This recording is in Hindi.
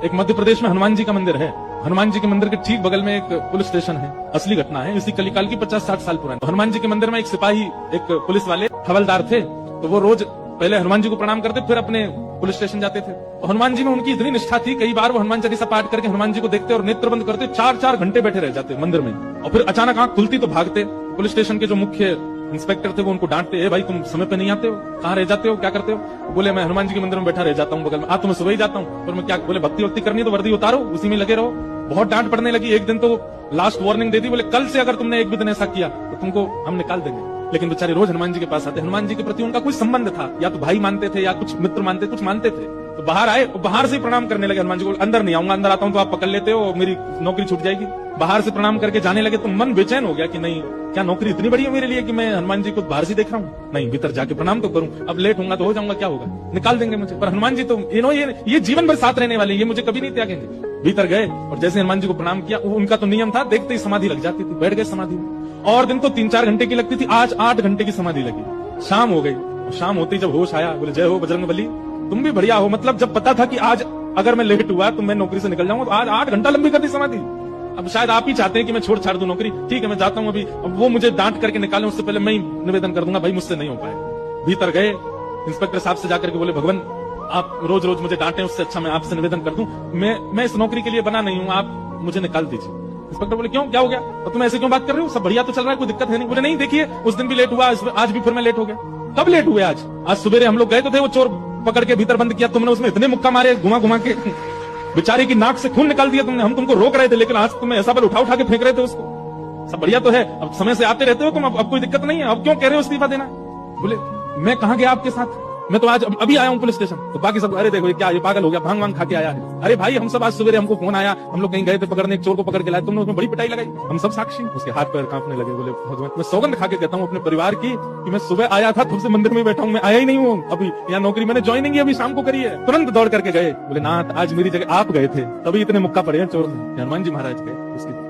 एक मध्य प्रदेश में हनुमान जी का मंदिर है। हनुमान जी के मंदिर के ठीक बगल में एक पुलिस स्टेशन है। असली घटना है, इसी कलिकाल की 50-60 साल पुरानी। हनुमान जी के मंदिर में एक सिपाही, एक पुलिस वाले हवलदार थे, तो वो रोज पहले हनुमान जी को प्रणाम करते, फिर अपने पुलिस स्टेशन जाते थे। तो हनुमान जी में उनकी इतनी निष्ठा थी, कई बार वो हनुमान चालीसा पाठ करके हनुमान जी को देखते और नेत्र बंद करते, 4-4 घंटे बैठे रह जाते मंदिर में, और फिर अचानक आंख खुलती तो भागते। पुलिस स्टेशन के जो मुख्य इंस्पेक्टर थे वो उनको डांटते, ए भाई तुम समय पे नहीं आते हो, कहाँ रह जाते हो, क्या करते हो? बोले मैं हनुमान जी के मंदिर में बैठा रह जाता हूँ बगल में। तो मैं सुबह ही जाता हूँ। फिर मैं क्या, बोले भक्ति वक्ति करनी है तो वर्दी उतारो, उसी में लगे रहो। बहुत डांट पड़ने लगी। एक दिन तो लास्ट वार्निंग दे दी, बोले कल से अगर तुमने एक भी दिन ऐसा किया तो तुमको हम निकाल देंगे। लेकिन बेचारे रोज हनुमान जी के पास आते। हनुमान जी के प्रति उनका कोई संबंध था, या तो भाई मानते थे या कुछ मित्र मानते, कुछ मानते थे। तो बाहर आए, बाहर से प्रणाम करने लगे हनुमान जी को। अंदर नहीं आऊंगा, अंदर आता हूं तो आप पकड़ लेते हो, मेरी नौकरी छूट जाएगी। बाहर से प्रणाम करके जाने लगे तो मन बेचैन हो गया कि नहीं, क्या नौकरी इतनी बड़ी है मेरे लिए कि मैं हनुमान जी को बाहर से देख रहा हूँ? नहीं, भीतर जाके प्रणाम तो करूं। अब लेट होऊंगा तो हो जाऊंगा, क्या होगा, निकाल देंगे मुझे। पर हनुमान जी तो ये जीवन भर साथ रहने वाले, ये मुझे कभी नहीं त्यागेंगे। भीतर गए और जैसे हनुमान जी को प्रणाम किया, उनका तो नियम था, देखते ही समाधि लग जाती थी। बैठ गए समाधि में। और दिन तो 3-4 घंटे की लगती थी, आज 8 घंटे की समाधि लगी। शाम हो गई, शाम होते ही जब होश आया, बोले जय हो बजरंगबली, तुम भी बढ़िया हो। मतलब जब पता था कि आज अगर मैं लेट हुआ तो मैं नौकरी से निकल जाऊंगा, तो आज 8 घंटा लंबी कर दी समाधि। अब शायद आप ही चाहते हैं कि मैं छोड़ छाड़ दूं नौकरी। ठीक है, मैं जाता हूं अभी। अब वो मुझे डांट करके निकालें उससे पहले मैं ही निवेदन कर दूंगा, भाई मुझसे नहीं हो पाए। भीतर गए, इंस्पेक्टर साहब से जाकर के बोले, भगवान आप रोज रोज मुझे डांटे, उससे अच्छा मैं आपसे निवेदन कर दूं, मैं इस नौकरी के लिए बना नहीं हूं, आप मुझे निकाल दीजिए। इंस्पेक्टर बोले क्यों, क्या हो गया, और तुम ऐसे क्यों बात कर रहे हो, सब बढ़िया तो चल रहा है, कोई दिक्कत है नहीं। बोले नहीं, देखिए उस दिन भी लेट हुआ, आज भी फिर मैं लेट हो गया। कब लेट हुए? आज सुबह हम लोग गए तो थे, वो चोर पकड़ के भीतर बंद किया, तुमने उसमें इतने मुक्का मारे घुमा घुमा के, बेचारे की नाक से खून निकाल दिया तुमने। हम तुमको रोक रहे थे, लेकिन आज तुम्हें ऐसा पर उठा उठा के फेंक रहे थे उसको। सब बढ़िया तो है, अब समय से आते रहते हो तुम, अब कोई दिक्कत नहीं है, अब क्यों कह रहे हो इस्तीफा देना? बोले मैं कहाँ गया आपके साथ, मैं तो आज अभी आया हूँ पुलिस स्टेशन। तो बाकी सब, अरे देखो ये क्या, ये पागल हो गया, भांग वांग खा के आया है। अरे भाई हम सब आज सवेरे हमको फोन आया, हम लोग कहीं गए थे पकड़ने, एक चोर को पकड़ के लाए, तुमने उसमें बड़ी पिटाई लगाई, हम सब साक्षी। उसके हाथ पैर कांपने लगे। बोले भगवान, मैं सौगंध खा के कहता हूँ अपने परिवार की कि मैं सुबह आया था, तुमसे मंदिर में बैठा हूँ, मैं आया ही नहीं हूँ अभी। यहाँ नौकरी मैंने ज्वाइनिंग ही अभी शाम को करी है। तुरंत दौड़ करके गए। बोले नाथ आज मेरी जगह आप गए थे, तभी इतने मुक्का पड़े हैं चोर में। हनुमान जी महाराज के उसकी